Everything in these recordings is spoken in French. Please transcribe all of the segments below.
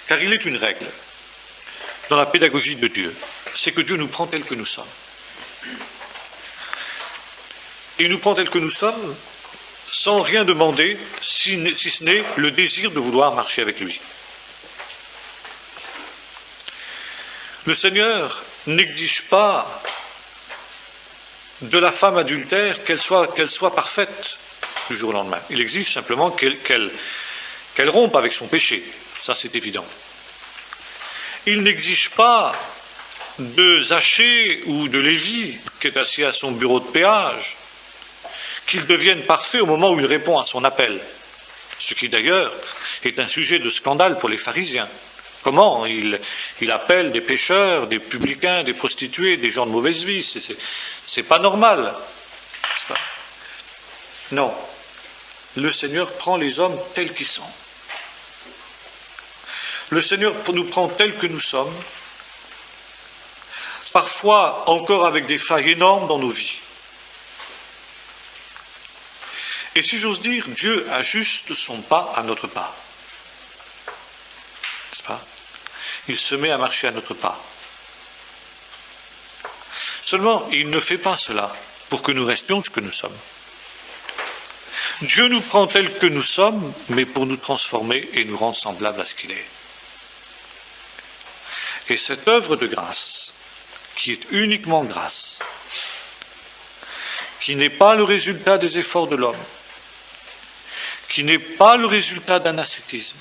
Car il est une règle dans la pédagogie de Dieu, c'est que Dieu nous prend tels que nous sommes. Et il nous prend tels que nous sommes sans rien demander, si ce n'est le désir de vouloir marcher avec lui. Le Seigneur n'exige pas de la femme adultère qu'elle soit parfaite du jour au lendemain. Il exige simplement qu'elle rompe avec son péché. Ça, c'est évident. Il n'exige pas de Zachée ou de Lévi, qui est assis à son bureau de péage, qu'il devienne parfait au moment où il répond à son appel. Ce qui, d'ailleurs, est un sujet de scandale pour les pharisiens. Comment il appelle des pécheurs, des publicains, des prostituées, des gens de mauvaise vie. C'est pas normal. N'est-ce pas ? Non. Le Seigneur prend les hommes tels qu'ils sont. Le Seigneur nous prend tels que nous sommes, parfois encore avec des failles énormes dans nos vies. Et si j'ose dire, Dieu ajuste son pas à notre pas. N'est-ce pas ? Il se met à marcher à notre pas. Seulement, il ne fait pas cela pour que nous restions ce que nous sommes. Dieu nous prend tels que nous sommes, mais pour nous transformer et nous rendre semblables à ce qu'il est. Et cette œuvre de grâce, qui est uniquement grâce, qui n'est pas le résultat des efforts de l'homme, qui n'est pas le résultat d'un ascétisme,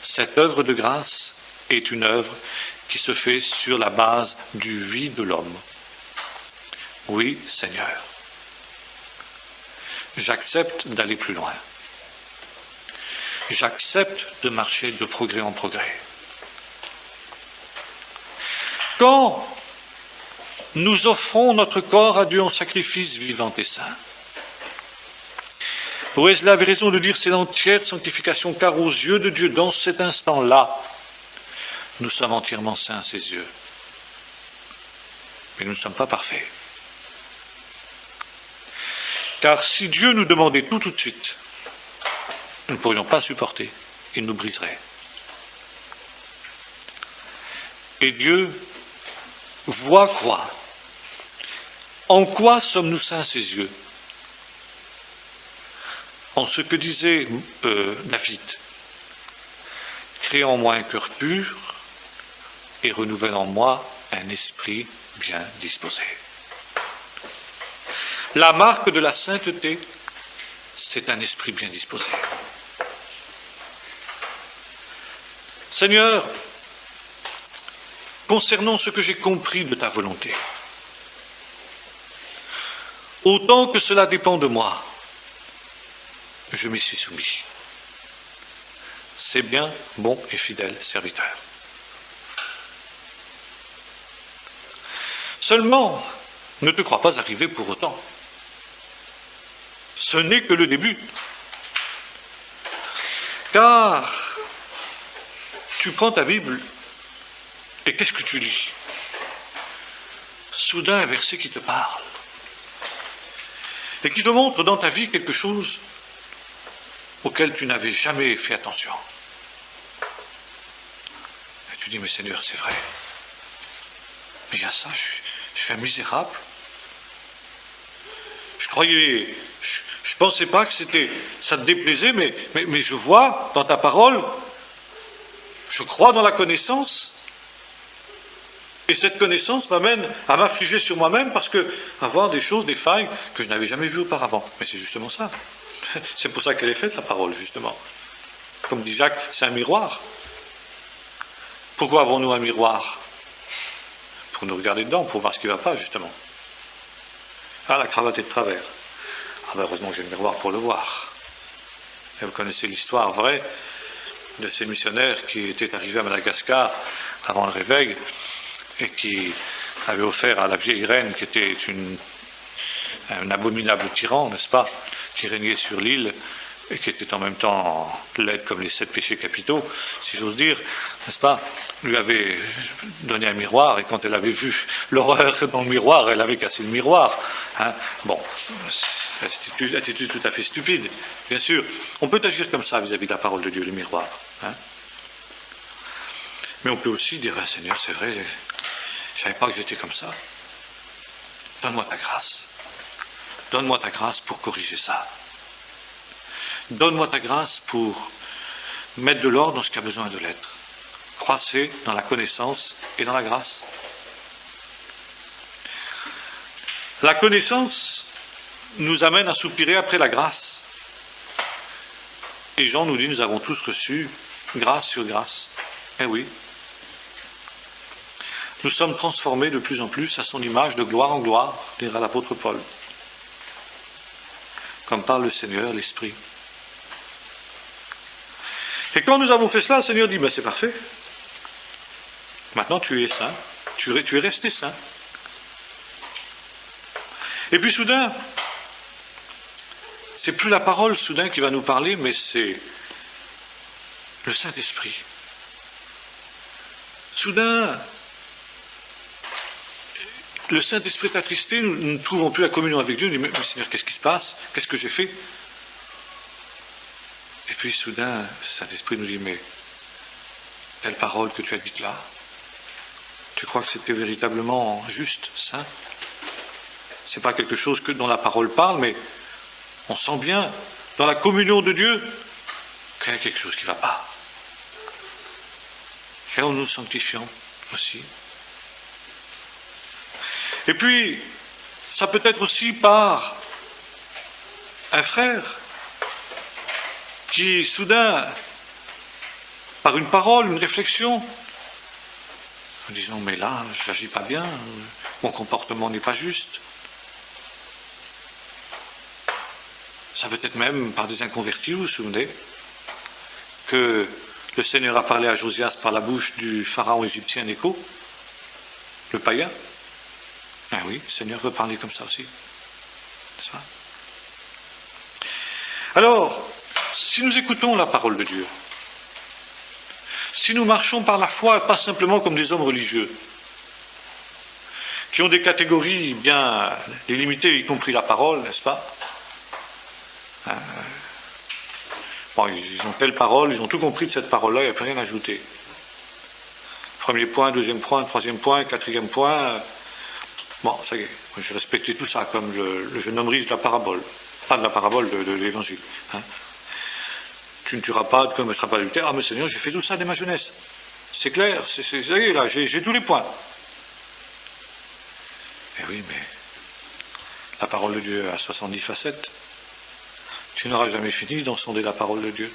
cette œuvre de grâce est une œuvre qui se fait sur la base du oui de l'homme. Oui, Seigneur, j'accepte d'aller plus loin. J'accepte de marcher de progrès en progrès. Quand nous offrons notre corps à Dieu en sacrifice vivant et saint, Wesley avait raison de dire c'est l'entière sanctification, car aux yeux de Dieu, dans cet instant-là, nous sommes entièrement saints à ses yeux. Mais nous ne sommes pas parfaits. Car si Dieu nous demandait tout de suite, nous ne pourrions pas supporter, il nous briserait. Et Dieu voit quoi ? En quoi sommes-nous saints à ses yeux ? En ce que disait David, crée en moi un cœur pur et renouvelle en moi un esprit bien disposé. La marque de la sainteté, c'est un esprit bien disposé. Seigneur, concernant ce que j'ai compris de ta volonté, autant que cela dépend de moi, je m'y suis soumis. C'est bien, bon et fidèle serviteur. Seulement, ne te crois pas arrivé pour autant. Ce n'est que le début. Car tu prends ta Bible et qu'est-ce que tu lis ? Soudain, un verset qui te parle et qui te montre dans ta vie quelque chose auquel tu n'avais jamais fait attention. Et tu dis, mais Seigneur, c'est vrai. Mais il y a ça, je suis un misérable. Je pensais pas que ça te déplaisait, mais je vois dans ta parole, je crois dans la connaissance, et cette connaissance m'amène à m'affliger sur moi-même parce que avoir des choses, des failles que je n'avais jamais vues auparavant. Mais c'est justement ça. C'est pour ça qu'elle est faite, la parole, justement. Comme dit Jacques, c'est un miroir. Pourquoi avons-nous un miroir ? Pour nous regarder dedans, pour voir ce qui ne va pas, justement. Ah, la cravate est de travers. Ah ben heureusement que j'ai le miroir pour le voir. Et vous connaissez l'histoire vraie de ces missionnaires qui étaient arrivés à Madagascar avant le réveil et qui avaient offert à la vieille reine, qui était un abominable tyran, n'est-ce pas, qui régnait sur l'île et qui était en même temps laide comme les 7 péchés capitaux, si j'ose dire, n'est-ce pas, lui avait donné un miroir et quand elle avait vu l'horreur dans le miroir, elle avait cassé le miroir. Hein. Bon, attitude tout à fait stupide, bien sûr. On peut agir comme ça vis-à-vis de la parole de Dieu, le miroir. Hein. Mais on peut aussi dire, ah, Seigneur, c'est vrai, je ne savais pas que j'étais comme ça. Donne-moi ta grâce. Donne-moi ta grâce pour corriger ça. Donne-moi ta grâce pour mettre de l'ordre dans ce qui a besoin de l'être. Croissez dans la connaissance et dans la grâce. La connaissance nous amène à soupirer après la grâce. Et Jean nous dit, nous avons tous reçu grâce sur grâce. Eh oui. Nous sommes transformés de plus en plus à son image de gloire en gloire, dira l'apôtre Paul. Comme parle le Seigneur, l'Esprit. Et quand nous avons fait cela, le Seigneur dit, c'est parfait. Maintenant tu es saint, tu es resté saint. Et puis soudain, c'est plus la parole soudain qui va nous parler, mais c'est le Saint-Esprit. Soudain, le Saint-Esprit est attristé, nous ne trouvons plus la communion avec Dieu, nous disons, mais Seigneur, qu'est-ce qui se passe? Qu'est-ce que j'ai fait? Et puis soudain, le Saint-Esprit nous dit, mais telle parole que tu as dite là, tu crois que c'était véritablement juste, saint? C'est pas quelque chose dont la parole parle, mais on sent bien, dans la communion de Dieu, qu'il y a quelque chose qui ne va pas. Et nous nous sanctifions aussi. Et puis, ça peut être aussi par un frère qui, soudain, par une parole, une réflexion, en disant, mais là, je n'agis pas bien, mon comportement n'est pas juste. Ça peut être même par des inconvertis, vous vous souvenez, que le Seigneur a parlé à Josias par la bouche du pharaon égyptien Nécho, le païen. Ah oui, le Seigneur veut parler comme ça aussi. C'est ça. Alors, si nous écoutons la parole de Dieu, si nous marchons par la foi et pas simplement comme des hommes religieux, qui ont des catégories bien délimitées, y compris la parole, n'est-ce pas? Bon, ils ont telle parole, ils ont tout compris de cette parole-là, il n'y a plus rien à ajouter. Premier point, deuxième point, troisième point, quatrième point. Bon, ça y est, j'ai respecté tout ça, comme le jeune homme riche de la parabole. Pas de la parabole, de l'évangile. Hein. Tu ne tueras pas, tu ne commettras pas d'adultère. Ah, mais Seigneur, j'ai fait tout ça dès ma jeunesse. C'est clair, ça y est, là, j'ai tous les points. Eh oui, mais la parole de Dieu a 70 facettes. Tu n'auras jamais fini d'en sonder la parole de Dieu.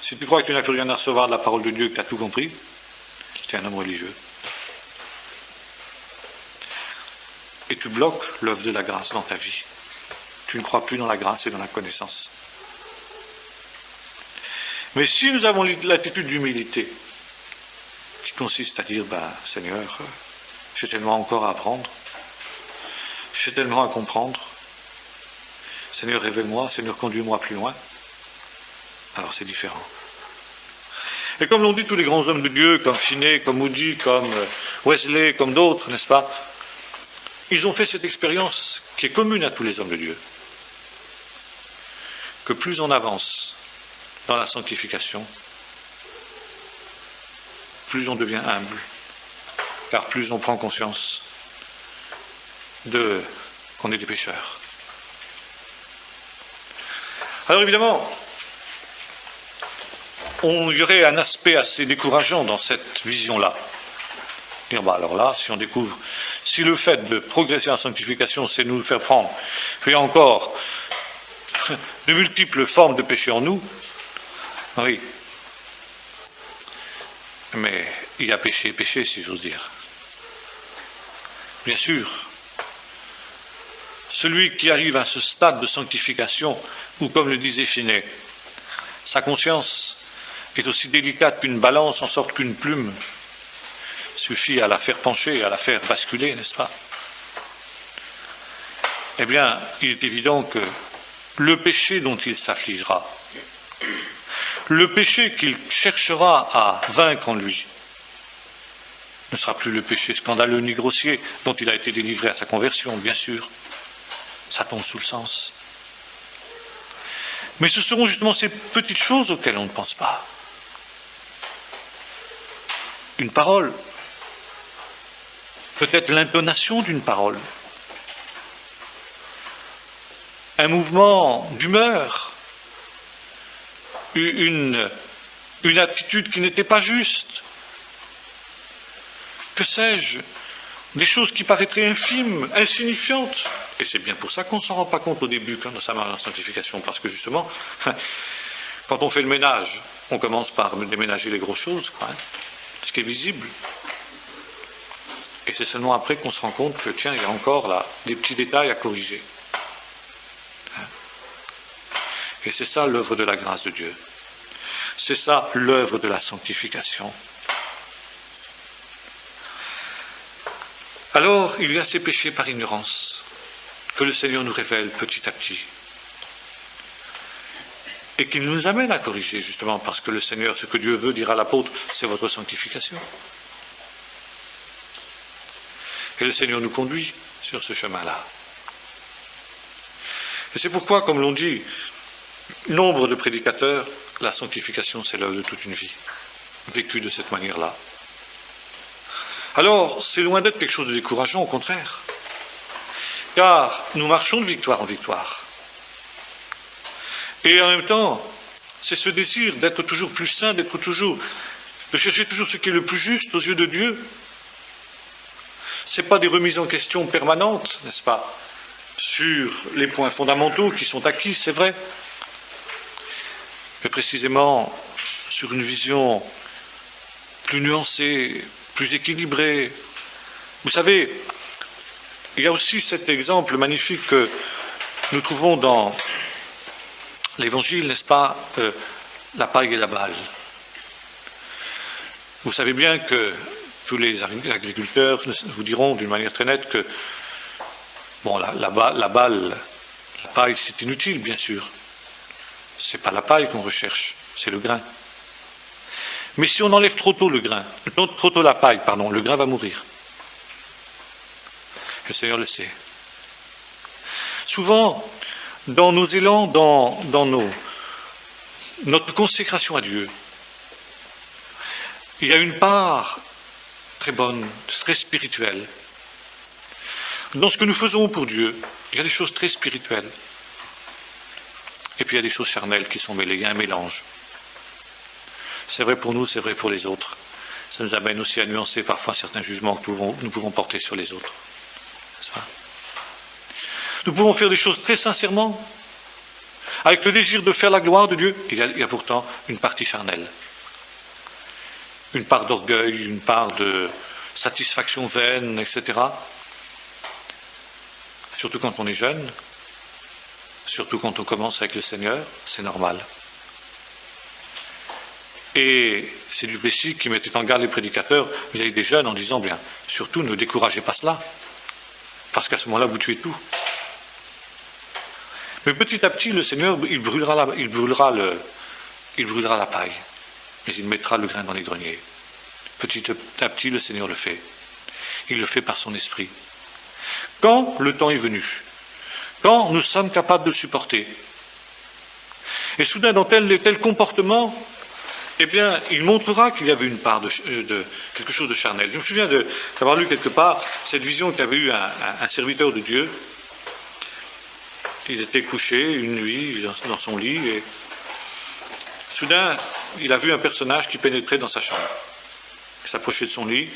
Si tu crois que tu n'as plus rien à recevoir de la parole de Dieu, que tu as tout compris, tu es un homme religieux. Et tu bloques l'œuvre de la grâce dans ta vie. Tu ne crois plus dans la grâce et dans la connaissance. Mais si nous avons l'attitude d'humilité, qui consiste à dire, Seigneur, j'ai tellement encore à apprendre, j'ai tellement à comprendre, Seigneur, révèle-moi, Seigneur, conduis-moi plus loin, alors c'est différent. Et comme l'ont dit tous les grands hommes de Dieu, comme Finney, comme Moody, comme Wesley, comme d'autres, n'est-ce pas? Ils ont fait cette expérience qui est commune à tous les hommes de Dieu. Que plus on avance dans la sanctification, plus on devient humble, car plus on prend conscience qu'on est des pécheurs. Alors évidemment, il y aurait un aspect assez décourageant dans cette vision-là. Dire, alors là, si on découvre, si le fait de progresser en sanctification, c'est nous faire prendre, puis encore, de multiples formes de péché en nous, oui. Mais il y a péché, si j'ose dire. Bien sûr, celui qui arrive à ce stade de sanctification, où, comme le disait Finney, sa conscience est aussi délicate qu'une balance, en sorte qu'une plume suffit à la faire pencher, à la faire basculer, n'est-ce pas? Eh bien, il est évident que le péché dont il s'affligera, le péché qu'il cherchera à vaincre en lui, ne sera plus le péché scandaleux ni grossier dont il a été délivré à sa conversion, bien sûr. Ça tombe sous le sens. Mais ce seront justement ces petites choses auxquelles on ne pense pas. une parole, peut-être l'intonation d'une parole, un mouvement d'humeur, une attitude qui n'était pas juste, que sais-je, des choses qui paraîtraient infimes, insignifiantes. Et c'est bien pour ça qu'on ne s'en rend pas compte au début quand ça marche en sanctification, parce que justement, quand on fait le ménage, on commence par déménager les grosses choses, quoi, ce qui est visible. Et c'est seulement après qu'on se rend compte que, tiens, il y a encore là des petits détails à corriger. Et c'est ça l'œuvre de la grâce de Dieu. C'est ça l'œuvre de la sanctification. Alors, il y a ces péchés par ignorance que le Seigneur nous révèle petit à petit et qui nous amène à corriger, justement, parce que le Seigneur, ce que Dieu veut, dire à l'apôtre, c'est votre sanctification. Et le Seigneur nous conduit sur ce chemin-là. Et c'est pourquoi, comme l'on dit, nombre de prédicateurs, la sanctification, c'est l'œuvre de toute une vie, vécue de cette manière-là. Alors, c'est loin d'être quelque chose de décourageant, au contraire. Car nous marchons de victoire en victoire. Et en même temps, c'est ce désir d'être toujours plus saint, de chercher toujours ce qui est le plus juste aux yeux de Dieu. Ce n'est pas des remises en question permanentes, n'est-ce pas, sur les points fondamentaux qui sont acquis, c'est vrai, mais précisément sur une vision plus nuancée, plus équilibrée. Vous savez, il y a aussi cet exemple magnifique que nous trouvons dans l'Évangile, n'est-ce pas, la paille et la balle. Vous savez bien que tous les agriculteurs vous diront d'une manière très nette que bon, la paille, c'est inutile, bien sûr. C'est pas la paille qu'on recherche, c'est le grain. Mais si on enlève trop tôt la paille, le grain va mourir. Le Seigneur le sait. Souvent, dans nos élans, dans notre consécration à Dieu, il y a une part très bonne, très spirituelle. Dans ce que nous faisons pour Dieu, il y a des choses très spirituelles. Et puis il y a des choses charnelles qui sont mêlées, il y a un mélange. C'est vrai pour nous, c'est vrai pour les autres. Ça nous amène aussi à nuancer parfois certains jugements que nous pouvons porter sur les autres. Nous pouvons faire des choses très sincèrement, avec le désir de faire la gloire de Dieu. Il y a pourtant une partie charnelle. Une part d'orgueil, une part de satisfaction vaine, etc. Surtout quand on est jeune, surtout quand on commence avec le Seigneur, c'est normal. Et c'est Duplessis qui mettait en garde les prédicateurs vis-à-vis des jeunes en disant, bien, surtout ne découragez pas cela, parce qu'à ce moment-là, vous tuez tout. Mais petit à petit, le Seigneur, il brûlera la paille, mais il mettra le grain dans les greniers. Petit à petit, le Seigneur le fait. Il le fait par son esprit. Quand le temps est venu, quand nous sommes capables de le supporter, et soudain, dans tel comportement, eh bien, il montrera qu'il y avait une part de quelque chose de charnel. Je me souviens d'avoir lu quelque part cette vision qu'avait eue un serviteur de Dieu. Il était couché une nuit dans son lit et soudain, il a vu un personnage qui pénétrait dans sa chambre, qui s'approchait de son lit.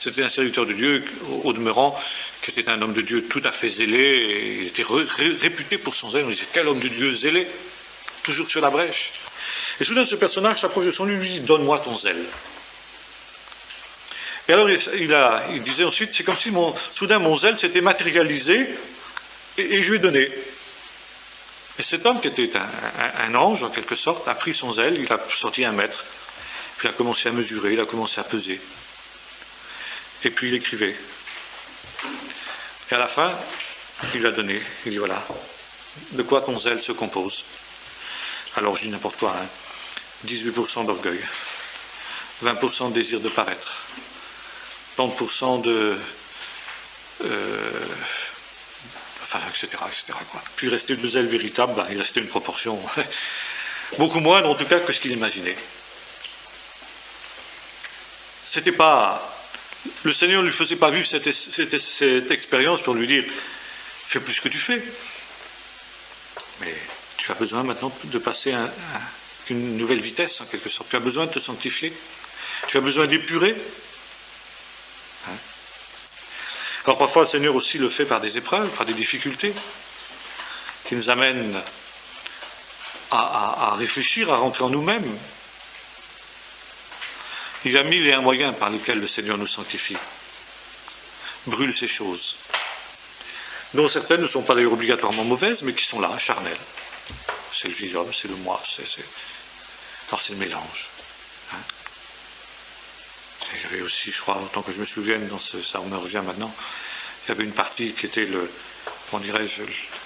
C'était un serviteur de Dieu, au demeurant, qui était un homme de Dieu tout à fait zélé, et il était réputé pour son zèle. On disait, quel homme de Dieu zélé, toujours sur la brèche. Et soudain, ce personnage s'approche de son lit et lui dit, donne-moi ton zèle. Et alors, il disait ensuite, c'est comme si soudain mon zèle s'était matérialisé, et je lui ai donné. Et cet homme, qui était un ange, en quelque sorte, a pris son zèle, il a sorti 1 mètre, puis il a commencé à mesurer, il a commencé à peser. Et puis il écrivait. Et à la fin, il lui a donné. Il dit, voilà, de quoi ton zèle se compose? Alors je dis n'importe quoi, 18% d'orgueil, 20% de désir de paraître, 30% etc. Quoi. Puis il restait 2 zèles véritables, il restait une proportion beaucoup moindre en tout cas que ce qu'il imaginait. C'était pas... Le Seigneur ne lui faisait pas vivre cette expérience pour lui dire « fais plus ce que tu fais ». Mais tu as besoin maintenant de passer une nouvelle vitesse, en quelque sorte. Tu as besoin de te sanctifier. Tu as besoin d'épurer. Hein? Alors parfois, le Seigneur aussi le fait par des épreuves, par des difficultés, qui nous amènent à réfléchir, à rentrer en nous-mêmes. Il y a 1001 moyens par lesquels le Seigneur nous sanctifie. Brûle ces choses, dont certaines ne sont pas d'ailleurs obligatoirement mauvaises, mais qui sont là, charnelles. C'est le vieil homme, c'est le moi, alors c'est le mélange. Hein? Il y avait aussi, je crois, autant que je me souvienne, ça me revient maintenant, il y avait une partie qui était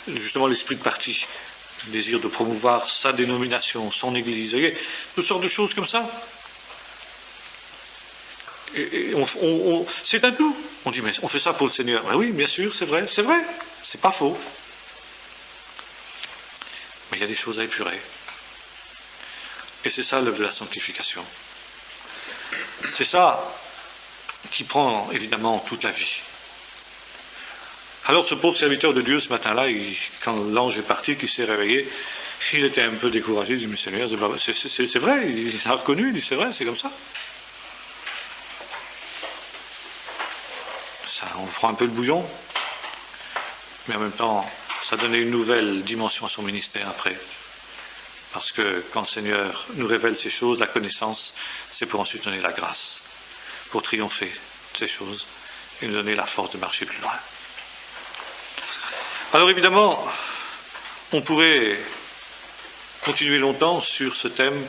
justement l'esprit de parti, le désir de promouvoir sa dénomination, son église, vous voyez, toutes sortes de choses comme ça. Et c'est un tout. On dit, mais on fait ça pour le Seigneur. Ben oui, bien sûr, c'est vrai, c'est pas faux. Mais il y a des choses à épurer. Et c'est ça l'œuvre de la sanctification. C'est ça qui prend évidemment toute la vie. Alors ce pauvre serviteur de Dieu ce matin-là, quand l'ange est parti, qu'il s'est réveillé, il était un peu découragé, il dit, mais Seigneur, c'est vrai, il a reconnu, il dit, c'est vrai, c'est comme ça. On prend un peu le bouillon, mais en même temps, ça donnait une nouvelle dimension à son ministère après. Parce que quand le Seigneur nous révèle ces choses, la connaissance, c'est pour ensuite donner la grâce, pour triompher de ces choses et nous donner la force de marcher plus loin. Alors évidemment, on pourrait continuer longtemps sur ce thème,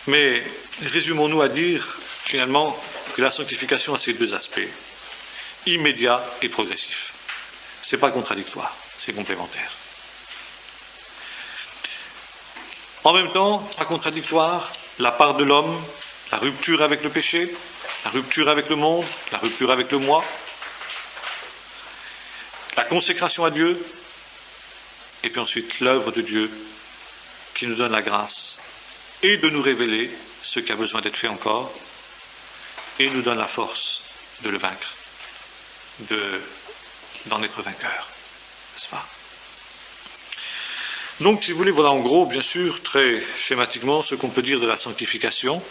mais résumons-nous à dire finalement que la sanctification a ces deux aspects. Immédiat et progressif. Ce n'est pas contradictoire, c'est complémentaire. En même temps, pas contradictoire, la part de l'homme, la rupture avec le péché, la rupture avec le monde, la rupture avec le moi, la consécration à Dieu, et puis ensuite l'œuvre de Dieu qui nous donne la grâce et de nous révéler ce qui a besoin d'être fait encore et nous donne la force de le vaincre. D'en être vainqueur, n'est-ce pas? Donc, si vous voulez, voilà en gros, bien sûr, très schématiquement, ce qu'on peut dire de la sanctification.